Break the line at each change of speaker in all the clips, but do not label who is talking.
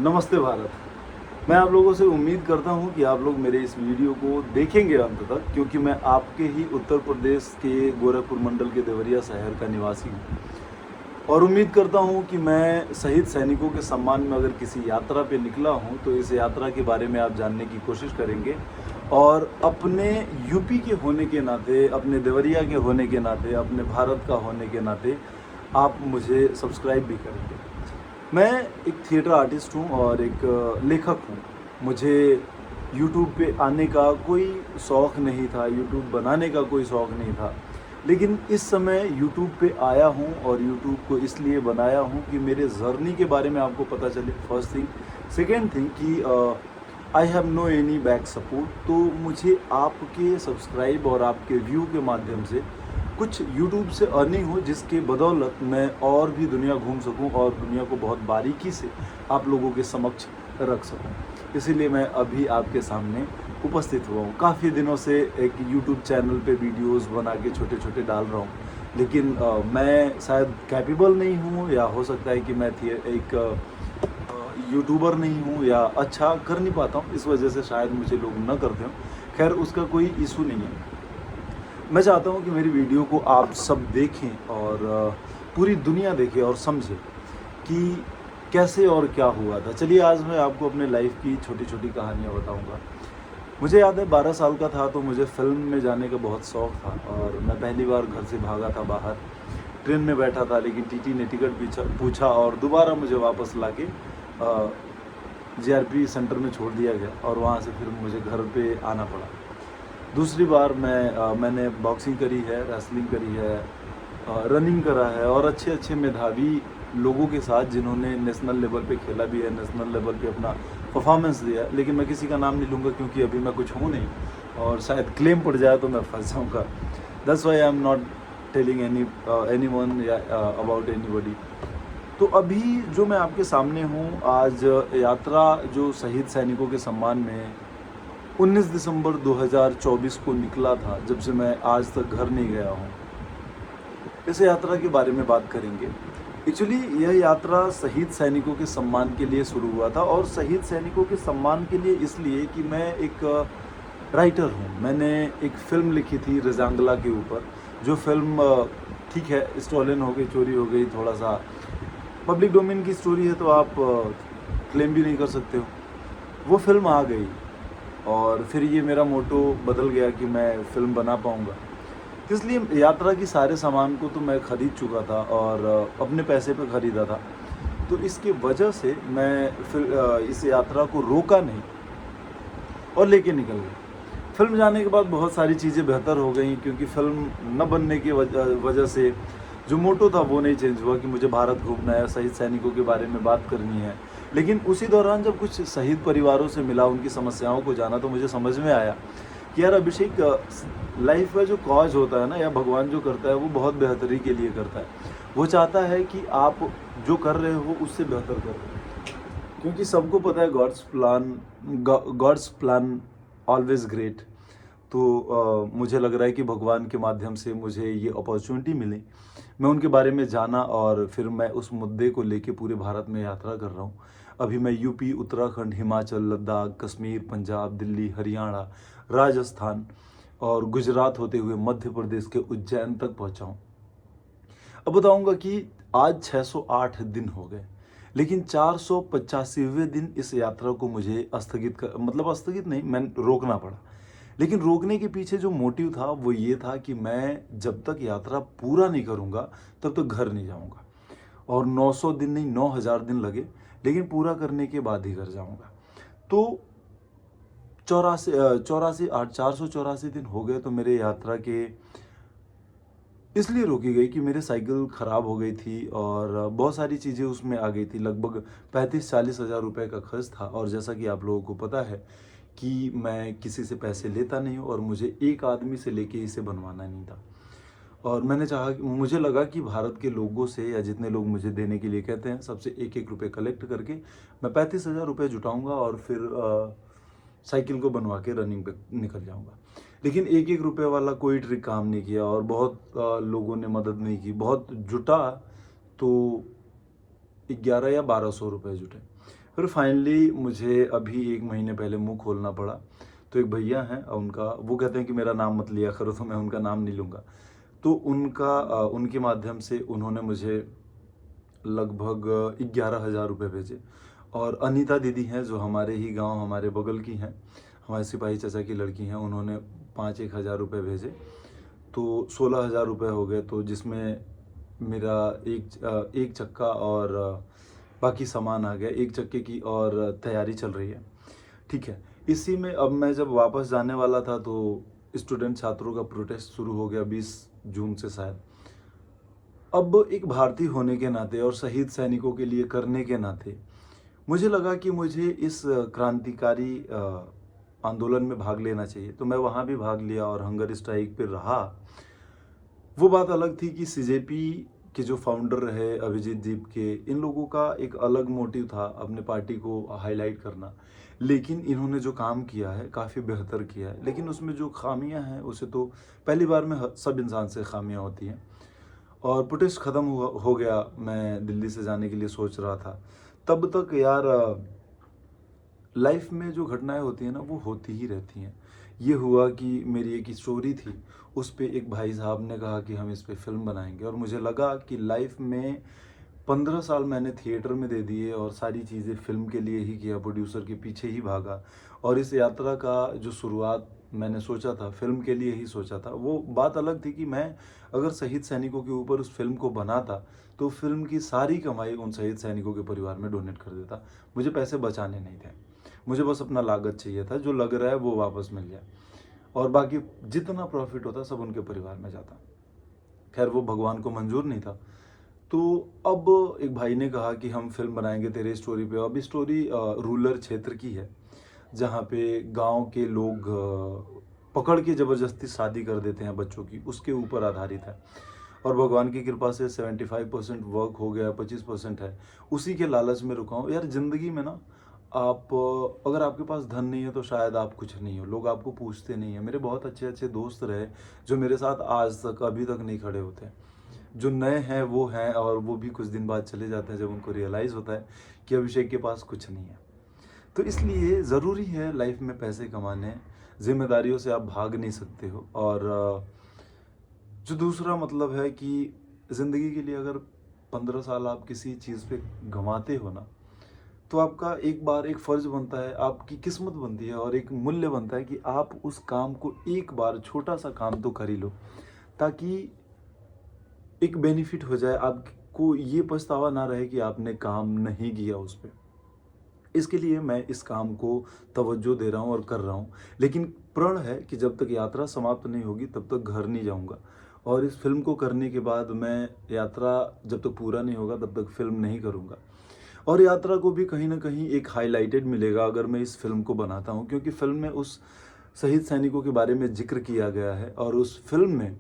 नमस्ते भारत। मैं आप लोगों से उम्मीद करता हूं कि आप लोग मेरे इस वीडियो को देखेंगे अंत तक, क्योंकि मैं आपके ही उत्तर प्रदेश के गोरखपुर मंडल के देवरिया शहर का निवासी हूं और उम्मीद करता हूं कि मैं शहीद सैनिकों के सम्मान में अगर किसी यात्रा पे निकला हूं तो इस यात्रा के बारे में आप जानने की कोशिश करेंगे और अपने यूपी के होने के नाते, अपने देवरिया के होने के नाते, अपने भारत का होने के नाते आप मुझे सब्सक्राइब भी करेंगे। मैं एक थिएटर आर्टिस्ट हूँ और एक लेखक हूँ। मुझे यूट्यूब पे आने का कोई शौक़ नहीं था, यूट्यूब बनाने का कोई शौक़ नहीं था, लेकिन इस समय यूट्यूब पे आया हूँ और यूट्यूब को इसलिए बनाया हूँ कि मेरे जर्नी के बारे में आपको पता चले, फर्स्ट थिंग। सेकेंड थिंग कि I have no any back support, तो मुझे आपके सब्सक्राइब और आपके व्यू के माध्यम से कुछ यूट्यूब से अर्निंग हो, जिसके बदौलत मैं और भी दुनिया घूम सकूं और दुनिया को बहुत बारीकी से आप लोगों के समक्ष रख सकूं। इसीलिए मैं अभी आपके सामने उपस्थित हुआ हूं। काफ़ी दिनों से एक यूट्यूब चैनल पे वीडियोस बना के छोटे छोटे डाल रहा हूं, लेकिन मैं शायद कैपेबल नहीं हूं, या हो सकता है कि मैं एक यूट्यूबर नहीं हूं, या अच्छा कर नहीं पाता हूं, इस वजह से शायद मुझे लोग न करते हों। खैर, उसका कोई इशू नहीं है। मैं चाहता हूँ कि मेरी वीडियो को आप सब देखें और पूरी दुनिया देखे और समझे कि कैसे और क्या हुआ था। चलिए, आज मैं आपको अपने लाइफ की छोटी छोटी कहानियाँ बताऊँगा। मुझे याद है 12 साल का था तो मुझे फ़िल्म में जाने का बहुत शौक़ था और मैं पहली बार घर से भागा था बाहर। ट्रेन में बैठा था, लेकिन टीटी ने टिकट पूछा और दोबारा मुझे वापस ला के जीआरपी सेंटर में छोड़ दिया गया और वहाँ से फिर मुझे घर पे आना पड़ा। दूसरी बार मैंने बॉक्सिंग करी है, रेसलिंग करी है, रनिंग करा है और अच्छे अच्छे मेधावी लोगों के साथ जिन्होंने नेशनल लेवल पे खेला भी है, नेशनल लेवल पे अपना परफॉर्मेंस दिया है। लेकिन मैं किसी का नाम नहीं लूँगा क्योंकि अभी मैं कुछ हूँ नहीं और शायद क्लेम पड़ जाए तो मैं फंस जाऊँगा। That's why I am not telling anyone या अबाउट एनीबॉडी। तो अभी जो मैं आपके सामने हूँ, आज यात्रा जो शहीद सैनिकों के सम्मान में 19 दिसंबर 2024 को निकला था, जब से मैं आज तक घर नहीं गया हूँ। इस यात्रा के बारे में बात करेंगे। एक्चुअली यह यात्रा शहीद सैनिकों के सम्मान के लिए शुरू हुआ था और शहीद सैनिकों के सम्मान के लिए इसलिए कि मैं एक राइटर हूँ। मैंने एक फ़िल्म लिखी थी रजांगला के ऊपर, जो फ़िल्म ठीक है, स्टॉलन हो गई, चोरी हो गई, थोड़ा सा पब्लिक डोमेन की स्टोरी है तो आप क्लेम भी नहीं कर सकते हो। वो फ़िल्म आ गई और फिर ये मेरा मोटो बदल गया कि मैं फ़िल्म बना पाऊँगा। तो इसलिए यात्रा की सारे सामान को तो मैं ख़रीद चुका था और अपने पैसे पे ख़रीदा था। तो इसकी वजह से मैं फिर इस यात्रा को रोका नहीं और लेके निकल गया। फ़िल्म जाने के बाद बहुत सारी चीज़ें बेहतर हो गई, क्योंकि फ़िल्म न बनने की वजह से जो मोटो था वो नहीं चेंज हुआ कि मुझे भारत घूमना है, शहीद सैनिकों के बारे में बात करनी है। लेकिन उसी दौरान जब कुछ शहीद परिवारों से मिला, उनकी समस्याओं को जाना, तो मुझे समझ में आया कि यार अभिषेक, लाइफ का जो कॉज होता है ना, या भगवान जो करता है वो बहुत बेहतरी के लिए करता है। वो चाहता है कि आप जो कर रहे हो उससे बेहतर करो, क्योंकि सबको पता है गॉड्स प्लान ऑलवेज ग्रेट। तो मुझे लग रहा है कि भगवान के माध्यम से मुझे ये अपॉर्चुनिटी मिली। मैं उनके बारे में जाना और फिर मैं उस मुद्दे को लेके पूरे भारत में यात्रा कर रहा हूँ। अभी मैं यूपी, उत्तराखंड, हिमाचल, लद्दाख, कश्मीर, पंजाब, दिल्ली, हरियाणा, राजस्थान और गुजरात होते हुए मध्य प्रदेश के उज्जैन तक पहुँचा हूँ। अब बताऊँगा कि आज 608 दिन हो गए, लेकिन 485वें दिन इस यात्रा को मुझे स्थगित नहीं, मैं रोकना पड़ा। लेकिन रोकने के पीछे जो मोटिव था वो ये था कि मैं जब तक यात्रा पूरा नहीं करूँगा तब तक घर नहीं जाऊँगा। और 900 दिन नहीं, 9000 दिन लगे, लेकिन पूरा करने के बाद ही घर जाऊँगा। तो 484 दिन हो गए तो मेरे यात्रा के इसलिए रोकी गई कि मेरी साइकिल ख़राब हो गई थी और बहुत सारी चीज़ें उसमें आ गई थी। लगभग 35-40 हज़ार रुपये का खर्च था और जैसा कि आप लोगों को पता है कि मैं किसी से पैसे लेता नहीं हूँ और मुझे एक आदमी से लेके इसे बनवाना नहीं था। और मुझे लगा कि भारत के लोगों से, या जितने लोग मुझे देने के लिए कहते हैं, सबसे एक एक रुपये कलेक्ट करके मैं 35,000 रुपये जुटाऊँगा और फिर साइकिल को बनवा के रनिंग पे निकल जाऊँगा। लेकिन एक एक रुपये वाला कोई ट्रिक काम नहीं किया और बहुत लोगों ने मदद नहीं की। बहुत जुटा तो 11 या 1200 रुपये जुटे। फिर फाइनली मुझे अभी 1 महीने पहले मुँह खोलना पड़ा। तो एक भैया हैं, उनका वो कहते हैं कि मेरा नाम मत लिया करो, तो मैं उनका नाम नहीं लूँगा। तो उनके माध्यम से उन्होंने मुझे लगभग 11,000 रुपये भेजे। और अनीता दीदी हैं जो हमारे ही गांव, हमारे बगल की हैं, हमारे सिपाही चाचा की लड़की हैं, उन्होंने 5-1 हज़ार रुपये भेजे। तो 16,000 रुपये हो गए, तो जिसमें मेरा एक चक्का और बाकी सामान आ गया। एक चक्के की और तैयारी चल रही है, ठीक है। इसी में अब मैं जब वापस जाने वाला था तो स्टूडेंट छात्रों का प्रोटेस्ट शुरू हो गया 20 जून से शायद। अब एक भारतीय होने के नाते और शहीद सैनिकों के लिए करने के नाते मुझे लगा कि मुझे इस क्रांतिकारी आंदोलन में भाग लेना चाहिए। तो मैं वहाँ भी भाग लिया और हंगर स्ट्राइक पे रहा। वो बात अलग थी कि सीजेपी के जो फाउंडर रहे अभिजीत दीप के, इन लोगों का एक अलग मोटिव था अपने पार्टी को हाईलाइट करना। लेकिन इन्होंने जो काम किया है काफ़ी बेहतर किया है। लेकिन उसमें जो खामियां हैं उसे तो पहली बार में सब इंसान से खामियां होती हैं। और प्रोटेस्ट ख़त्म हो गया, मैं दिल्ली से जाने के लिए सोच रहा था। तब तक यार लाइफ में जो घटनाएं होती हैं ना वो होती ही रहती हैं। ये हुआ कि मेरी एक स्टोरी थी, उस पे एक भाई साहब ने कहा कि हम इस पे फिल्म बनाएंगे। और मुझे लगा कि लाइफ में 15 साल मैंने थिएटर में दे दिए और सारी चीज़ें फिल्म के लिए ही किया, प्रोड्यूसर के पीछे ही भागा। और इस यात्रा का जो शुरुआत मैंने सोचा था फिल्म के लिए ही सोचा था। वो बात अलग थी कि मैं अगर शहीद सैनिकों के ऊपर उस फिल्म को बनाता तो फिल्म की सारी कमाई उन शहीद सैनिकों के परिवार में डोनेट कर देता। मुझे पैसे बचाने नहीं थे, मुझे बस अपना लागत चाहिए था, जो लग रहा है वो वापस मिल जाए और बाकी जितना प्रॉफिट होता सब उनके परिवार में जाता। खैर वो भगवान को मंजूर नहीं था। तो अब एक भाई ने कहा कि हम फिल्म बनाएंगे तेरे स्टोरी पे। अब स्टोरी रूरल क्षेत्र की है जहाँ पे गांव के लोग पकड़ के ज़बरदस्ती शादी कर देते हैं बच्चों की, उसके ऊपर आधारित है। और भगवान की कृपा से 75% वर्क हो गया, 25% है, उसी के लालच में रुका हूँ। यार ज़िंदगी में ना आप अगर आपके पास धन नहीं है तो शायद आप कुछ नहीं हो, लोग आपको पूछते नहीं हैं। मेरे बहुत अच्छे अच्छे दोस्त रहे जो मेरे साथ आज तक अभी तक नहीं खड़े होते। जो नए हैं वो हैं और वो भी कुछ दिन बाद चले जाते हैं जब उनको रियलाइज़ होता है कि अभिषेक के पास कुछ नहीं है। तो इसलिए ज़रूरी है लाइफ में पैसे कमाने, जिम्मेदारियों से आप भाग नहीं सकते हो। और जो दूसरा मतलब है कि ज़िंदगी के लिए अगर 15 साल आप किसी चीज़ पे गंवाते हो ना, तो आपका एक बार एक फ़र्ज़ बनता है, आपकी किस्मत बनती है और एक मूल्य बनता है कि आप उस काम को एक बार छोटा सा काम तो कर ही लो, ताकि एक बेनिफिट हो जाए, आपको ये पछतावा ना रहे कि आपने काम नहीं किया उस पे। इसके लिए मैं इस काम को तवज्जो दे रहा हूँ और कर रहा हूँ। लेकिन प्रण है कि जब तक यात्रा समाप्त नहीं होगी तब तक घर नहीं जाऊँगा। और इस फ़िल्म को करने के बाद मैं यात्रा जब तक पूरा नहीं होगा तब तक फ़िल्म नहीं करूँगा। और यात्रा को भी कहीं न कहीं एक हाइलाइटेड मिलेगा अगर मैं इस फ़िल्म को बनाता हूँ, क्योंकि फ़िल्म में उस शहीद सैनिकों के बारे में ज़िक्र किया गया है और उस फ़िल्म में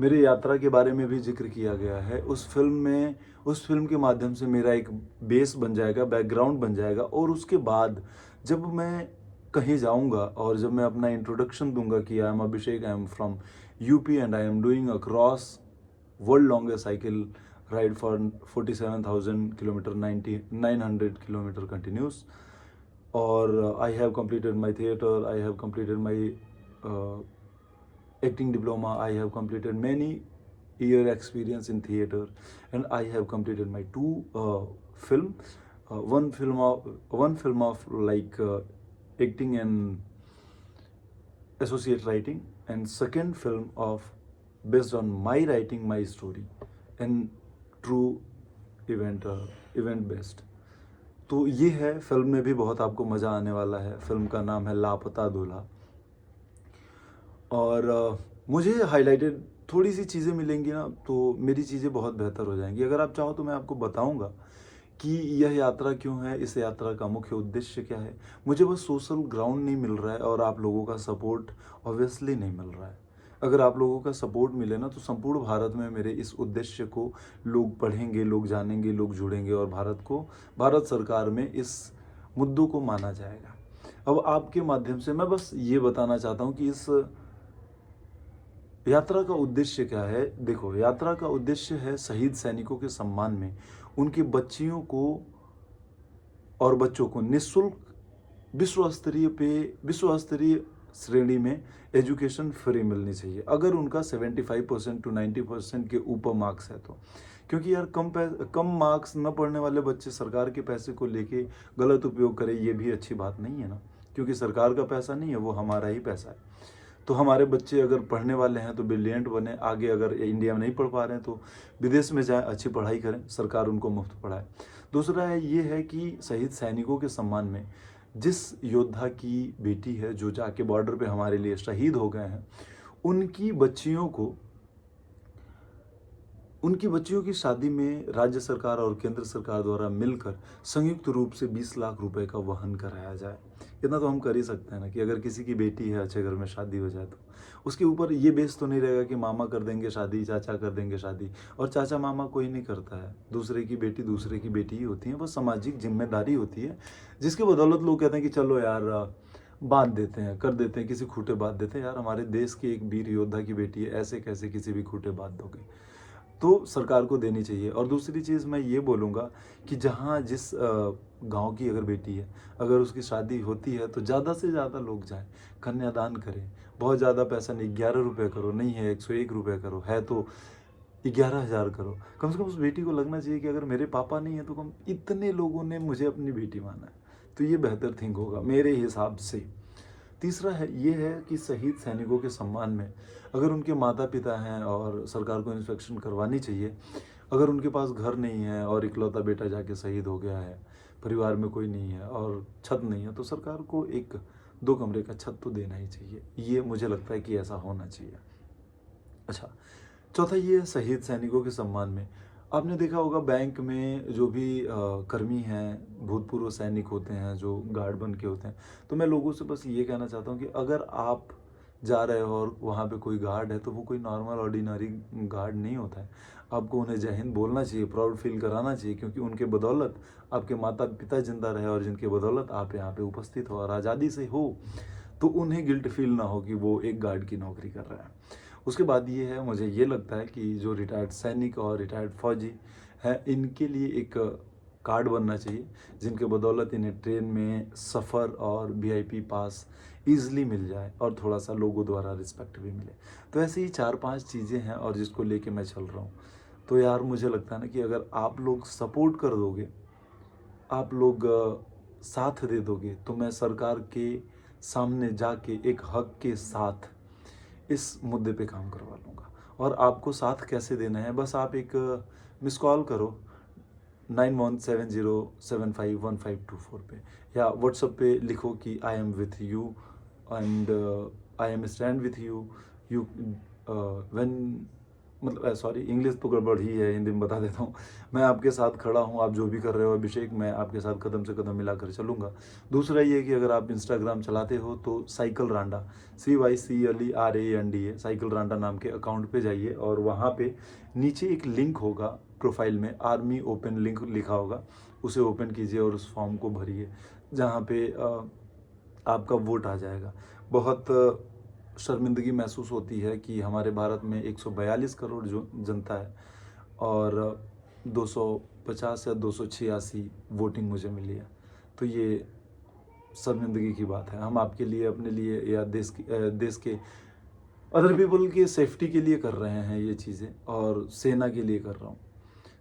मेरी यात्रा के बारे में भी ज़िक्र किया गया है। उस फ़िल्म के माध्यम से मेरा एक बेस बन जाएगा, बैकग्राउंड बन जाएगा। और उसके बाद जब मैं कहीं जाऊँगा और जब मैं अपना इंट्रोडक्शन दूँगा कि I am Abhishek, I am from UP and I am doing across world longest cycle ride for 47,000 kilometre, 900 kilometre continuous. और I have completed my theatre, I have completed my acting diploma, I have completed many year experience in theatre, and I have completed my two film, one film of like acting and associate writing, and second film of based on my writing my story and true event based। तो ये है, film में भी बहुत आपको मज़ा आने वाला है। फिल्म का नाम है लापता दूल्हा। और मुझे हाइलाइटेड थोड़ी सी चीज़ें मिलेंगी ना तो मेरी चीज़ें बहुत बेहतर हो जाएंगी। अगर आप चाहो तो मैं आपको बताऊंगा कि यह यात्रा क्यों है, इस यात्रा का मुख्य उद्देश्य क्या है। मुझे बस सोशल ग्राउंड नहीं मिल रहा है और आप लोगों का सपोर्ट ऑब्वियसली नहीं मिल रहा है। अगर आप लोगों का सपोर्ट मिले ना तो संपूर्ण भारत में मेरे इस उद्देश्य को लोग पढ़ेंगे, लोग जानेंगे, लोग जुड़ेंगे और भारत सरकार में इस मुद्दों को माना जाएगा। अब आपके माध्यम से मैं बस ये बताना चाहता हूँ कि इस यात्रा का उद्देश्य क्या है। देखो, यात्रा का उद्देश्य है शहीद सैनिकों के सम्मान में उनकी बच्चियों को और बच्चों को निःशुल्क विश्व स्तरीय श्रेणी में एजुकेशन फ्री मिलनी चाहिए, अगर उनका 75% टू 90% के ऊपर मार्क्स है तो। क्योंकि यार कम मार्क्स न पढ़ने वाले बच्चे सरकार के पैसे को लेके गलत उपयोग करें, ये भी अच्छी बात नहीं है ना, क्योंकि सरकार का पैसा नहीं है, वो हमारा ही पैसा है। तो हमारे बच्चे अगर पढ़ने वाले हैं तो ब्रिलियंट बने, आगे अगर इंडिया में नहीं पढ़ पा रहे हैं तो विदेश में जाएं, अच्छी पढ़ाई करें, सरकार उनको मुफ्त पढ़ाए। दूसरा है ये है कि शहीद सैनिकों के सम्मान में जिस योद्धा की बेटी है जो जाके बॉर्डर पे हमारे लिए शहीद हो गए हैं, उनकी बच्चियों की शादी में राज्य सरकार और केंद्र सरकार द्वारा मिलकर संयुक्त रूप से 20 लाख रुपए का वहन कराया जाए। इतना तो हम कर ही सकते हैं ना, कि अगर किसी की बेटी है, अच्छे घर में शादी हो जाए तो उसके ऊपर ये बेस तो नहीं रहेगा कि मामा कर देंगे शादी, चाचा कर देंगे शादी, और चाचा मामा कोई नहीं करता है। दूसरे की बेटी ही होती है, बस सामाजिक जिम्मेदारी होती है, जिसके बदौलत लोग कहते हैं कि चलो यार बांध देते हैं, कर देते हैं, किसी खूटे बांध देते हैं। यार हमारे देश के एक वीर योद्धा की बेटी है, ऐसे कैसे किसी भी खूटे बांध दोगे? तो सरकार को देनी चाहिए। और दूसरी चीज़ मैं ये बोलूँगा कि जहाँ जिस गांव की अगर बेटी है, अगर उसकी शादी होती है तो ज़्यादा से ज़्यादा लोग जाएं, कन्यादान करें। बहुत ज़्यादा पैसा नहीं, 11 रुपये करो, नहीं है 101 रुपये करो, है तो 11,000 करो। कम से कम उस बेटी को लगना चाहिए कि अगर मेरे पापा नहीं है तो कम इतने लोगों ने मुझे अपनी बेटी माना है, तो ये बेहतर थिंक होगा मेरे हिसाब से। तीसरा है ये है कि शहीद सैनिकों के सम्मान में अगर उनके माता पिता हैं और सरकार को इंस्पेक्शन करवानी चाहिए। अगर उनके पास घर नहीं है और इकलौता बेटा जाके शहीद हो गया है, परिवार में कोई नहीं है और छत नहीं है, तो सरकार को 1-2 कमरे का छत तो देना ही चाहिए। ये मुझे लगता है कि ऐसा होना चाहिए। अच्छा, चौथा ये है शहीद सैनिकों के सम्मान में आपने देखा होगा बैंक में जो भी कर्मी हैं, भूतपूर्व सैनिक होते हैं, जो गार्ड बन के होते हैं, तो मैं लोगों से बस ये कहना चाहता हूँ कि अगर आप जा रहे हो और वहाँ पे कोई गार्ड है तो वो कोई नॉर्मल ऑर्डिनरी गार्ड नहीं होता है। आपको उन्हें जय हिंद बोलना चाहिए, प्राउड फील कराना चाहिए, क्योंकि उनके बदौलत आपके माता पिता जिंदा रहे और जिनके बदौलत आप यहाँ पे उपस्थित हो और आज़ादी से हो, तो उन्हें गिल्ट फील ना हो कि वो एक गार्ड की नौकरी कर रहा है। उसके बाद ये है, मुझे ये लगता है कि जो रिटायर्ड सैनिक और रिटायर्ड फौजी है, इनके लिए एक कार्ड बनना चाहिए जिनके बदौलत इन्हें ट्रेन में सफ़र और वीआईपी पास ईजिली मिल जाए और थोड़ा सा लोगों द्वारा रिस्पेक्ट भी मिले। तो ऐसी ही 4-5 चीज़ें हैं और जिसको लेके मैं चल रहा हूँ। तो यार मुझे लगता है ना कि अगर आप लोग सपोर्ट कर दोगे, आप लोग साथ दे दोगे, तो मैं सरकार के सामने जाके एक हक के साथ इस मुद्दे पे काम करवा लूँगा। और आपको साथ कैसे देना है, बस आप एक मिस कॉल करो 9170751524 पे, या व्हाट्सएप पे लिखो कि I am with you and I M stand with you you when, मतलब सॉरी इंग्लिश तो गड़बड़ ही है, हिंदी में बता देता हूँ। मैं आपके साथ खड़ा हूँ, आप जो भी कर रहे हो अभिषेक, मैं आपके साथ कदम से कदम मिलाकर चलूँगा। दूसरा ये कि अगर आप इंस्टाग्राम चलाते हो तो साइकिल रांडा CYCLERANDA साइकिल रांडा नाम के अकाउंट पे जाइए और वहाँ पे नीचे एक लिंक होगा, प्रोफाइल में आर्मी ओपन लिंक लिखा होगा, उसे ओपन कीजिए और उस फॉर्म को भरिए, जहाँ पे आपका वोट आ जाएगा। बहुत शर्मिंदगी महसूस होती है कि हमारे भारत में 142 करोड़ जो जनता है और 250 या 286 वोटिंग मुझे मिली है। तो ये शर्मिंदगी की बात है। हम आपके लिए, अपने लिए या देश के अदर पीपल के सेफ्टी के लिए कर रहे हैं ये चीज़ें, और सेना के लिए कर रहा हूँ।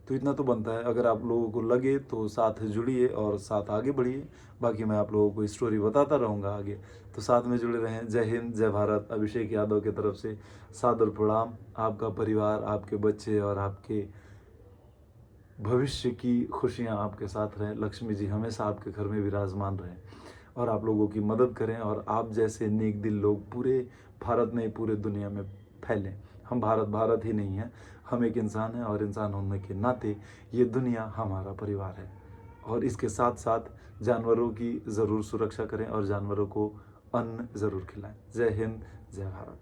तो इतना तो बनता है। अगर आप लोगों को लगे तो साथ जुड़िए और साथ आगे बढ़िए। बाकी मैं आप लोगों को स्टोरी बताता रहूँगा आगे, तो साथ में जुड़े रहें। जय हिंद, जय भारत। अभिषेक यादव की तरफ से सादर प्रणाम। आपका परिवार, आपके बच्चे और आपके भविष्य की खुशियाँ आपके साथ रहें। लक्ष्मी जी हमेशा आपके घर में विराजमान रहें और आप लोगों की मदद करें, और आप जैसे नेक दिल लोग पूरे भारत में, पूरे दुनिया में फैलें। हम भारत ही नहीं है, हम एक इंसान हैं और इंसान होने के नाते ये दुनिया हमारा परिवार है। और इसके साथ साथ जानवरों की ज़रूर सुरक्षा करें और जानवरों को अन्न ज़रूर खिलाएं। जय हिंद, जय भारत।